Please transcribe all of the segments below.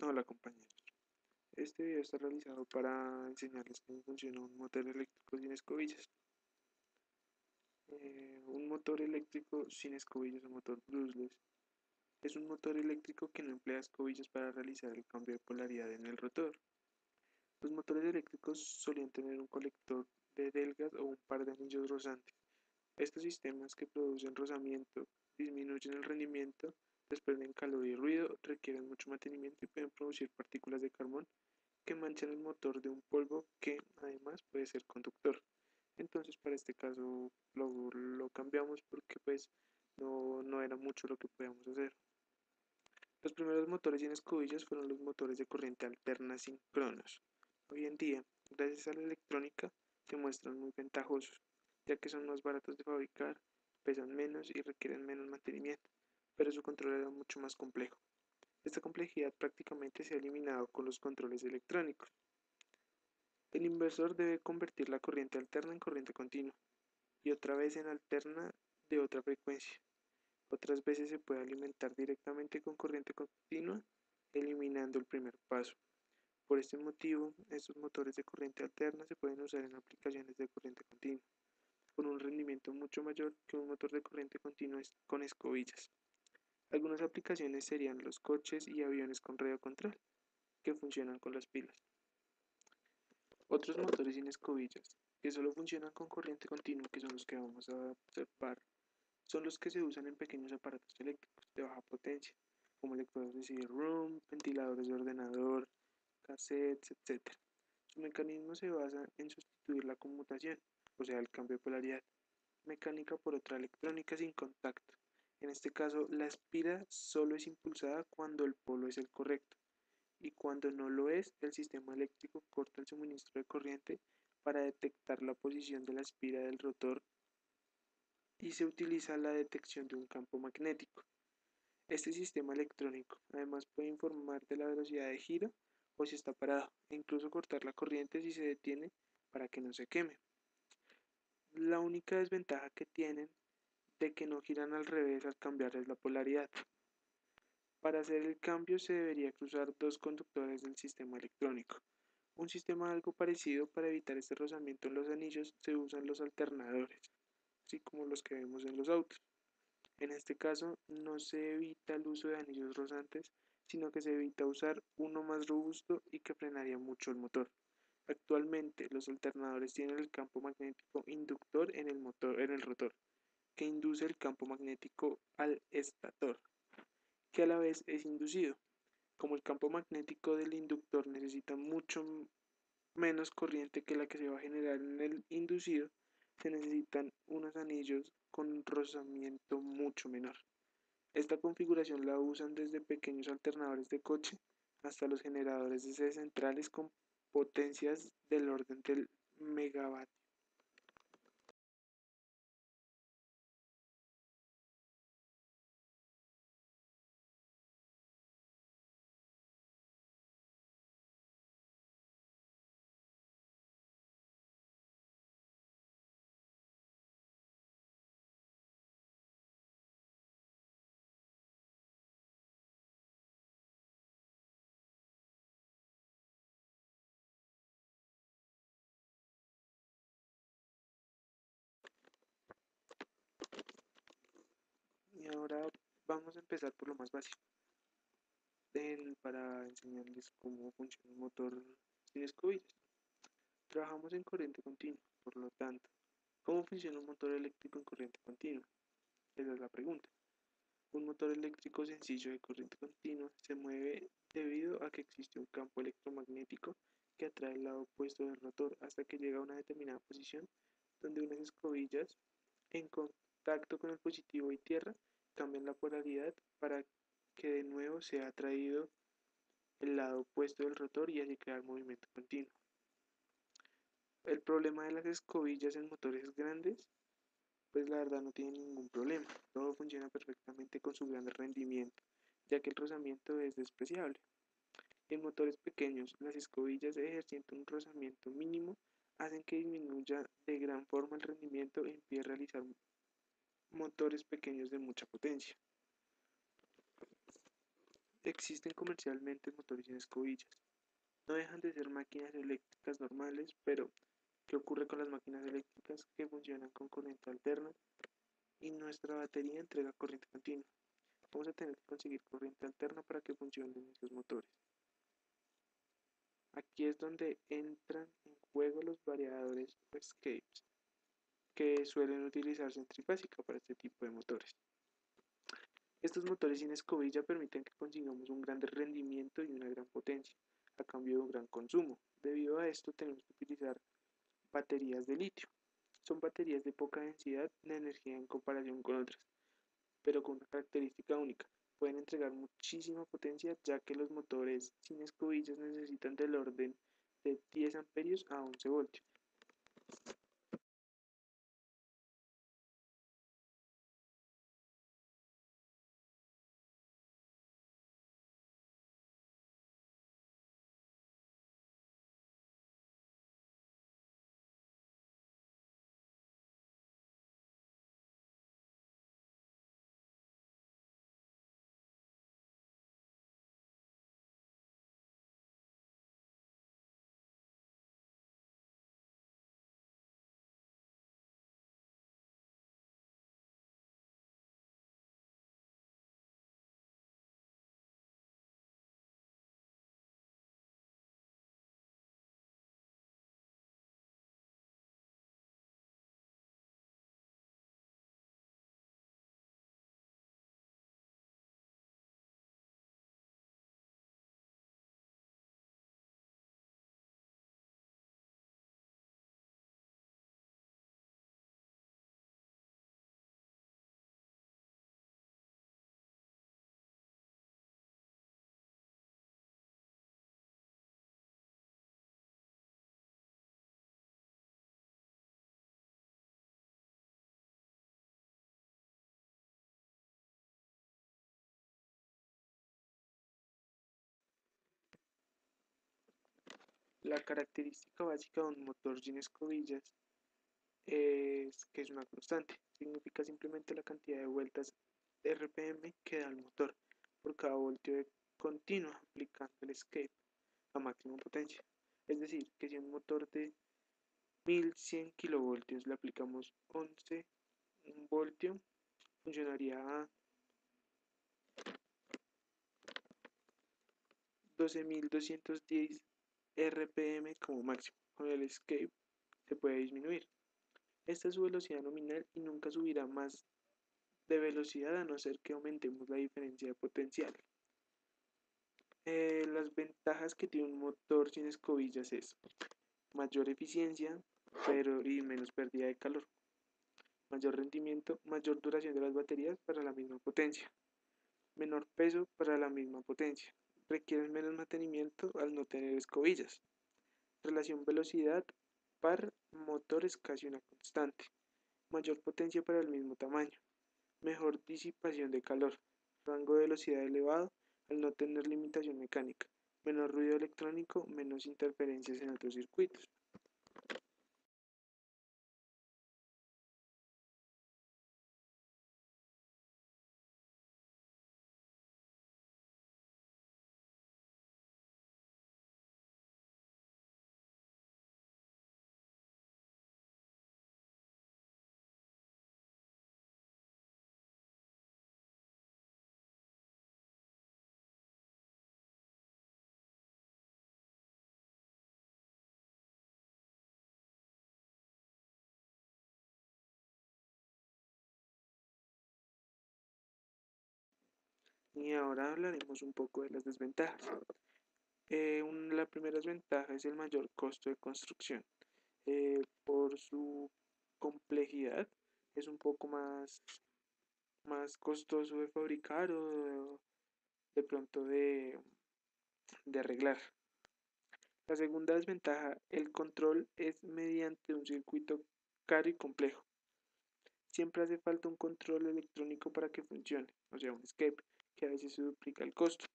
Hola compañeros, este video está realizado para enseñarles cómo funciona un motor eléctrico sin escobillas. Un motor eléctrico sin escobillas o motor brushless es un motor eléctrico que no emplea escobillas para realizar el cambio de polaridad en el rotor. Los motores eléctricos solían tener un colector de delgas o un par de anillos rozantes. Estos sistemas que producen rozamiento disminuyen el rendimiento, desprenden calor y ruido, requieren mucho mantenimiento y pueden producir partículas de carbón que manchan el motor de un polvo que además puede ser conductor. Entonces para este caso lo cambiamos porque pues no era mucho lo que podíamos hacer. Los primeros motores sin escobillas fueron los motores de corriente alterna síncronos. Hoy en día, gracias a la electrónica, se muestran muy ventajosos, ya que son más baratos de fabricar, pesan menos y requieren menos mantenimiento, pero su control era mucho más complejo. Esta complejidad prácticamente se ha eliminado con los controles electrónicos. El inversor debe convertir la corriente alterna en corriente continua y otra vez en alterna de otra frecuencia. Otras veces se puede alimentar directamente con corriente continua, eliminando el primer paso. Por este motivo, estos motores de corriente alterna se pueden usar en aplicaciones de corriente continua, con un rendimiento mucho mayor que un motor de corriente continua con escobillas. Algunas aplicaciones serían los coches y aviones con radio control, que funcionan con las pilas. Otros motores sin escobillas, que solo funcionan con corriente continua, que son los que vamos a observar, son los que se usan en pequeños aparatos eléctricos de baja potencia, como lectores de CD-ROM, ventiladores de ordenador, cassettes, etc. Su mecanismo se basa en sustituir la conmutación, o sea, el cambio de polaridad mecánica por otra electrónica sin contacto. En este caso, la espira solo es impulsada cuando el polo es el correcto, y cuando no lo es, el sistema eléctrico corta el suministro de corriente para detectar la posición de la espira del rotor y se utiliza la detección de un campo magnético. Este sistema electrónico además puede informar de la velocidad de giro o si está parado, e incluso cortar la corriente si se detiene para que no se queme. La única desventaja que tienen de que no giran al revés al cambiarles la polaridad. Para hacer el cambio se debería cruzar dos conductores del sistema electrónico. Un sistema algo parecido para evitar este rozamiento en los anillos se usan los alternadores, así como los que vemos en los autos. En este caso no se evita el uso de anillos rozantes, sino que se evita usar uno más robusto y que frenaría mucho el motor. Actualmente los alternadores tienen el campo magnético inductor en el rotor, que induce el campo magnético al estator, que a la vez es inducido. Como el campo magnético del inductor necesita mucho menos corriente que la que se va a generar en el inducido, se necesitan unos anillos con un rozamiento mucho menor. Esta configuración la usan desde pequeños alternadores de coche hasta los generadores de sede centrales con potencias del orden del megavatio. Y ahora vamos a empezar por lo más básico, para enseñarles cómo funciona un motor sin escobillas. Trabajamos en corriente continua, por lo tanto, ¿cómo funciona un motor eléctrico en corriente continua? Esa es la pregunta. Un motor eléctrico sencillo de corriente continua se mueve debido a que existe un campo electromagnético que atrae el lado opuesto del rotor hasta que llega a una determinada posición donde unas escobillas en contacto con el positivo y tierra cambian la polaridad para que de nuevo sea atraído el lado opuesto del rotor y así crear movimiento continuo. El problema de las escobillas en motores grandes, pues la verdad no tiene ningún problema. Todo funciona perfectamente con su gran rendimiento, ya que el rozamiento es despreciable. En motores pequeños, las escobillas ejerciendo un rozamiento mínimo hacen que disminuya de gran forma el rendimiento e impide realizar motores pequeños de mucha potencia. Existen comercialmente motores sin escobillas. No dejan de ser máquinas eléctricas normales, pero ¿qué ocurre con las máquinas eléctricas que funcionan con corriente alterna y nuestra batería entrega corriente continua? Vamos a tener que conseguir corriente alterna para que funcionen esos motores. Aquí es donde entran en juego los variadores o escapes, que suelen utilizarse en trifásica para este tipo de motores. Estos motores sin escobilla permiten que consigamos un gran rendimiento y una gran potencia, a cambio de un gran consumo. Debido a esto tenemos que utilizar baterías de litio. Son baterías de poca densidad de energía en comparación con otras, pero con una característica única. Pueden entregar muchísima potencia ya que los motores sin escobillas necesitan del orden de 10 amperios a 11 voltios. La característica básica de un motor sin escobillas es que es una constante. Significa simplemente la cantidad de vueltas RPM que da el motor por cada voltio de continuo aplicando el escape a máxima potencia. Es decir, que si a un motor de 1100 kilovoltios le aplicamos 11 un voltio, funcionaría a 12.210 RPM como máximo. Con el escape se puede disminuir. Esta es su velocidad nominal y nunca subirá más de velocidad a no ser que aumentemos la diferencia de potencial. Las ventajas que tiene un motor sin escobillas es mayor eficiencia y menos pérdida de calor, mayor rendimiento, mayor duración de las baterías para la misma potencia, menor peso para la misma potencia, requieren menos mantenimiento al no tener escobillas, relación velocidad par motor es casi una constante, mayor potencia para el mismo tamaño, mejor disipación de calor, rango de velocidad elevado al no tener limitación mecánica, menor ruido electrónico, menos interferencias en otros circuitos. Y ahora hablaremos un poco de las desventajas. La primera desventaja es el mayor costo de construcción. Por su complejidad es un poco más costoso de fabricar o de pronto de arreglar. La segunda desventaja, el control es mediante un circuito caro y complejo. Siempre hace falta un control electrónico para que funcione, o sea, un escape, que a veces se duplica el costo.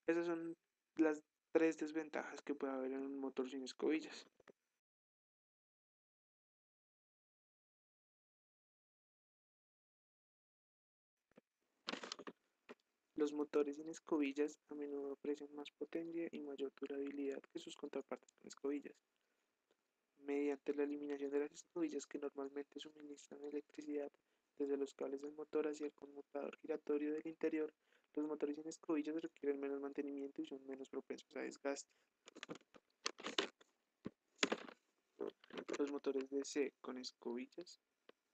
Esas son las tres desventajas que puede haber en un motor sin escobillas. Los motores sin escobillas a menudo ofrecen más potencia y mayor durabilidad que sus contrapartes con escobillas. Mediante la eliminación de las escobillas que normalmente suministran electricidad desde los cables del motor hacia el conmutador giratorio del interior, los motores sin escobillas requieren menos mantenimiento y son menos propensos a desgaste. Los motores DC con escobillas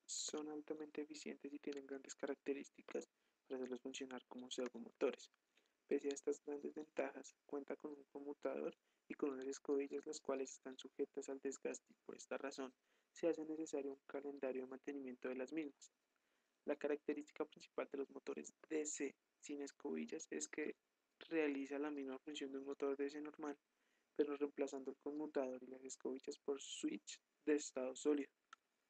son altamente eficientes y tienen grandes características para hacerlos funcionar como servomotores. Pese a estas grandes ventajas, cuenta con un conmutador y con unas escobillas las cuales están sujetas al desgaste y por esta razón se hace necesario un calendario de mantenimiento de las mismas. La característica principal de los motores DC sin escobillas es que realiza la misma función de un motor DC normal, pero reemplazando el conmutador y las escobillas por switch de estado sólido,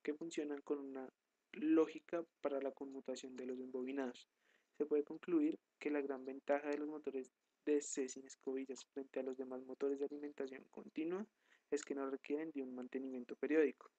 que funcionan con una lógica para la conmutación de los embobinados. Se puede concluir que la gran ventaja de los motores DC sin escobillas frente a los demás motores de alimentación continua es que no requieren de un mantenimiento periódico.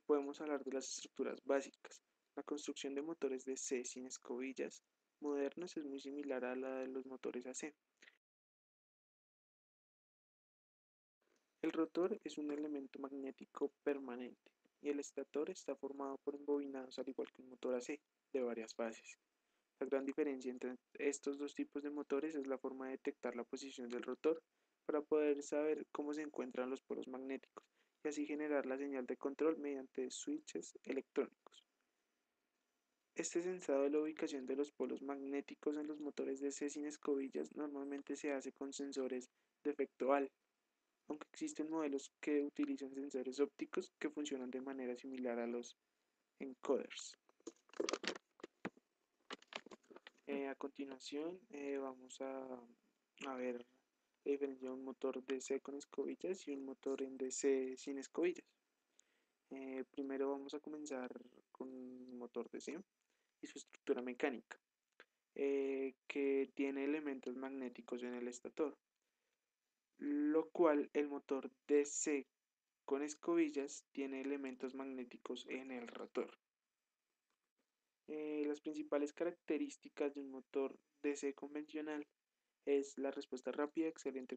Podemos hablar de las estructuras básicas. La construcción de motores DC sin escobillas modernos es muy similar a la de los motores AC. El rotor es un elemento magnético permanente y el estator está formado por embobinados al igual que un motor AC de varias fases. La gran diferencia entre estos dos tipos de motores es la forma de detectar la posición del rotor para poder saber cómo se encuentran los polos magnéticos y así generar la señal de control mediante switches electrónicos. Este sensado de la ubicación de los polos magnéticos en los motores DC sin escobillas normalmente se hace con sensores de efecto Hall, aunque existen modelos que utilizan sensores ópticos que funcionan de manera similar a los encoders. A continuación vamos a ver la diferencia de un motor DC con escobillas y un motor en DC sin escobillas. Primero vamos a comenzar con un motor DC y su estructura mecánica, que tiene elementos magnéticos en el estator, lo cual el motor DC con escobillas tiene elementos magnéticos en el rotor. Las principales características de un motor DC convencional es la respuesta rápida, excelente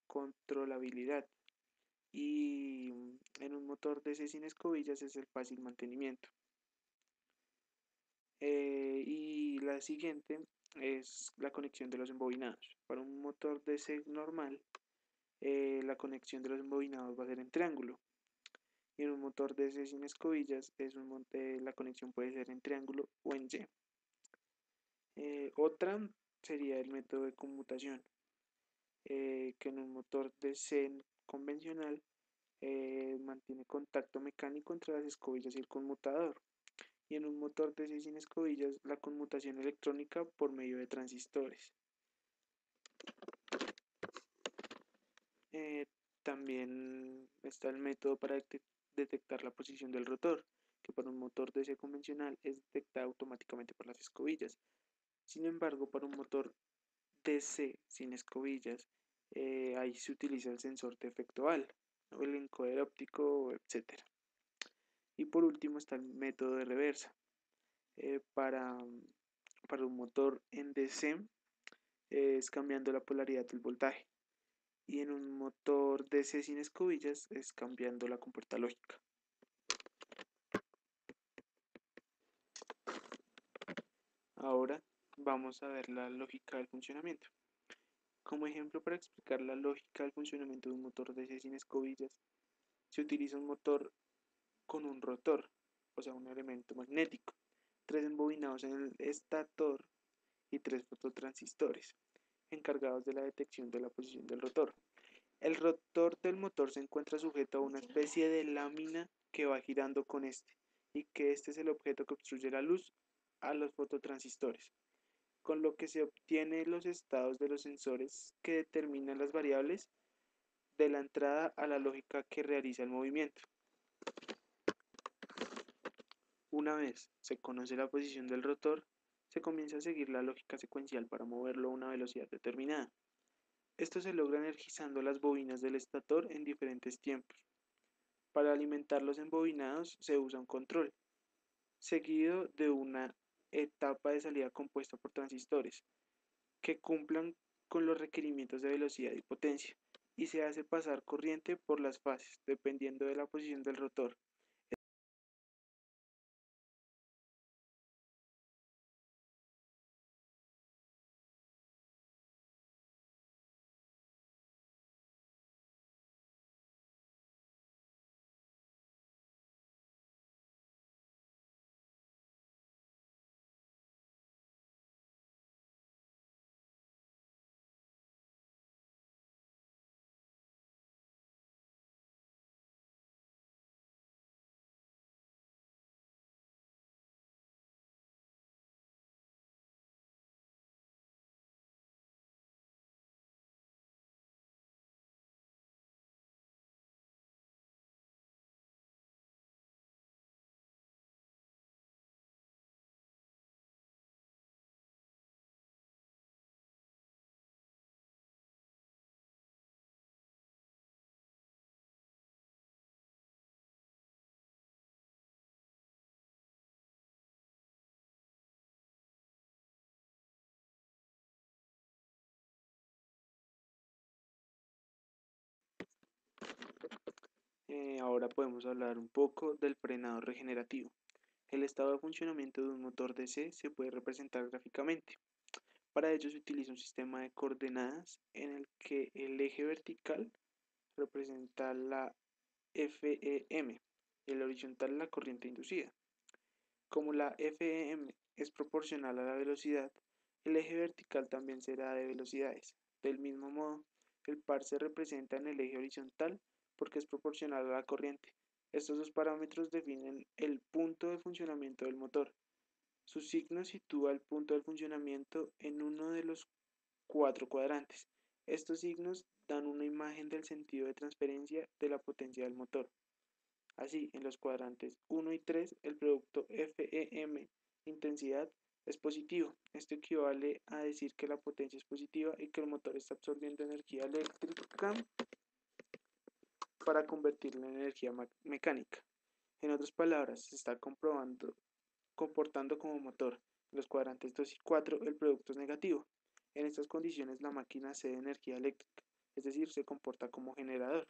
controlabilidad y en un motor DC sin escobillas es el fácil mantenimiento. Y la siguiente es la conexión de los embobinados. Para un motor DC normal, la conexión de los embobinados va a ser en triángulo. Y en un motor DC sin escobillas, la conexión puede ser en triángulo o en Y. Otra sería el método de conmutación, que en un motor DC convencional mantiene contacto mecánico entre las escobillas y el conmutador. Y en un motor DC sin escobillas, la conmutación electrónica por medio de transistores. Eh, También está el método para detectar la posición del rotor, que para un motor DC convencional es detectada automáticamente por las escobillas. Sin embargo, para un motor DC sin escobillas, ahí se utiliza el sensor de efecto Hall, o el encoder óptico, etc. Y por último está el método de reversa. Eh, para, para un motor en DC es cambiando la polaridad del voltaje. Y en un motor DC sin escobillas es cambiando la compuerta lógica. Ahora vamos a ver la lógica del funcionamiento. Como ejemplo para explicar la lógica del funcionamiento de un motor DC sin escobillas, se utiliza un motor con un rotor, o sea, un elemento magnético, tres embobinados en el estator y tres fototransistores, encargados de la detección de la posición del rotor. El rotor del motor se encuentra sujeto a una especie de lámina que va girando con este, y que este es el objeto que obstruye la luz a los fototransistores, con lo que se obtienen los estados de los sensores que determinan las variables de la entrada a la lógica que realiza el movimiento. Una vez se conoce la posición del rotor, se comienza a seguir la lógica secuencial para moverlo a una velocidad determinada. Esto se logra energizando las bobinas del estator en diferentes tiempos. Para alimentar los embobinados se usa un control, seguido de una etapa de salida compuesta por transistores, que cumplan con los requerimientos de velocidad y potencia, y se hace pasar corriente por las fases, dependiendo de la posición del rotor. Ahora podemos hablar un poco del frenado regenerativo. El estado de funcionamiento de un motor DC se puede representar gráficamente. Para ello se utiliza un sistema de coordenadas en el que el eje vertical representa la FEM y el horizontal la corriente inducida. Como la FEM es proporcional a la velocidad, el eje vertical también será de velocidades. Del mismo modo, el par se representa en el eje horizontal porque es proporcional a la corriente. Estos dos parámetros definen el punto de funcionamiento del motor. Su signo sitúa el punto de funcionamiento en uno de los cuatro cuadrantes. Estos signos dan una imagen del sentido de transferencia de la potencia del motor. Así, en los cuadrantes 1 y 3, el producto FEM intensidad es positivo. Esto equivale a decir que la potencia es positiva y que el motor está absorbiendo energía eléctrica para convertirla en energía mecánica. En otras palabras, se está comportando como motor. En los cuadrantes 2 y 4, el producto es negativo. En estas condiciones, la máquina cede energía eléctrica, es decir, se comporta como generador.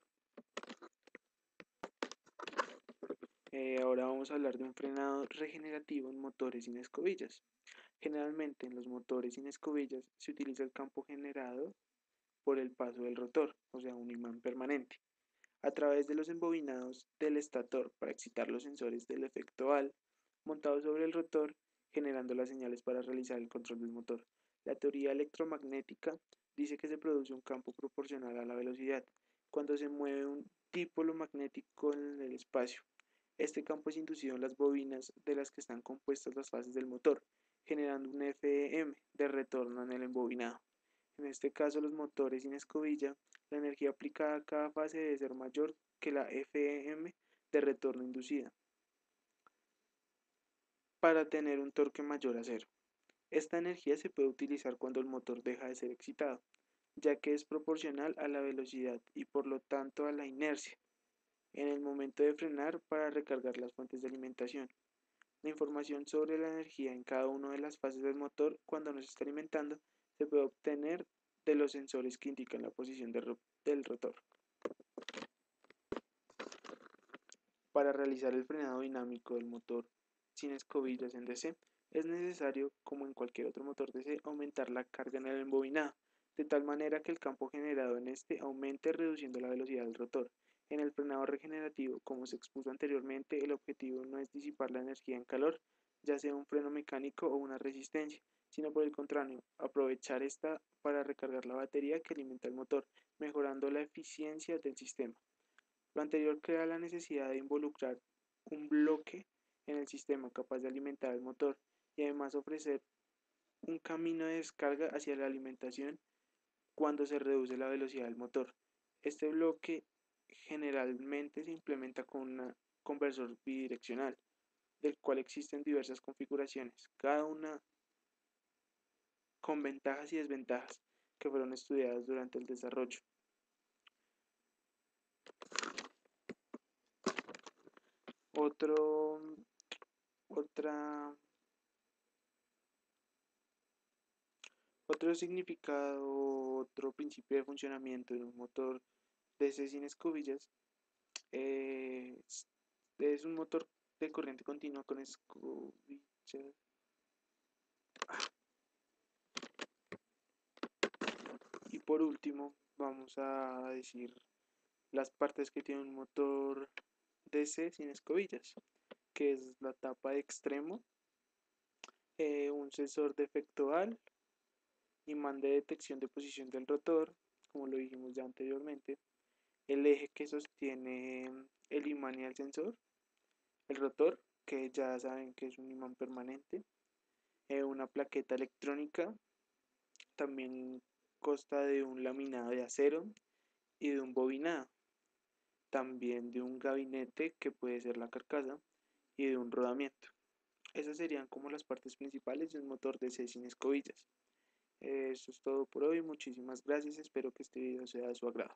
Ahora vamos a hablar de un frenado regenerativo en motores sin escobillas. Generalmente en los motores sin escobillas se utiliza el campo generado por el paso del rotor, o sea, un imán permanente, a través de los embobinados del estator para excitar los sensores del efecto Hall montados sobre el rotor, generando las señales para realizar el control del motor. La teoría electromagnética dice que se produce un campo proporcional a la velocidad cuando se mueve un dipolo magnético en el espacio. Este campo es inducido en las bobinas de las que están compuestas las fases del motor, generando un FEM de retorno en el embobinado. En este caso, los motores sin escobilla, la energía aplicada a cada fase debe ser mayor que la FEM de retorno inducida para tener un torque mayor a cero. Esta energía se puede utilizar cuando el motor deja de ser excitado, ya que es proporcional a la velocidad y por lo tanto a la inercia en el momento de frenar para recargar las fuentes de alimentación. La información sobre la energía en cada una de las fases del motor cuando no se está alimentando se puede obtener de los sensores que indican la posición del rotor. Para realizar el frenado dinámico del motor sin escobillas en DC, es necesario, como en cualquier otro motor DC, aumentar la carga en el embobinado, de tal manera que el campo generado en este aumente reduciendo la velocidad del rotor. En el frenado regenerativo, como se expuso anteriormente, el objetivo no es disipar la energía en calor, ya sea un freno mecánico o una resistencia, sino por el contrario, aprovechar esta para recargar la batería que alimenta el motor, mejorando la eficiencia del sistema. Lo anterior crea la necesidad de involucrar un bloque en el sistema capaz de alimentar el motor y además ofrecer un camino de descarga hacia la alimentación cuando se reduce la velocidad del motor. Este bloque generalmente se implementa con un conversor bidireccional, del cual existen diversas configuraciones, cada una con ventajas y desventajas que fueron estudiadas durante el desarrollo. Otro, otra, otro significado, otro principio de funcionamiento de un motor DC sin escobillas es un motor de corriente continua con escobillas. Y por último, vamos a decir las partes que tiene un motor DC sin escobillas, que es la tapa de extremo, un sensor de efecto Hall, imán de detección de posición del rotor, como lo dijimos ya anteriormente, el eje que sostiene el imán y el sensor, el rotor, que ya saben que es un imán permanente, una plaqueta electrónica, también consta de un laminado de acero y de un bobinado, también de un gabinete que puede ser la carcasa y de un rodamiento. Esas serían como las partes principales de un motor DC sin escobillas. Eso es todo por hoy, muchísimas gracias, espero que este video sea de su agrado.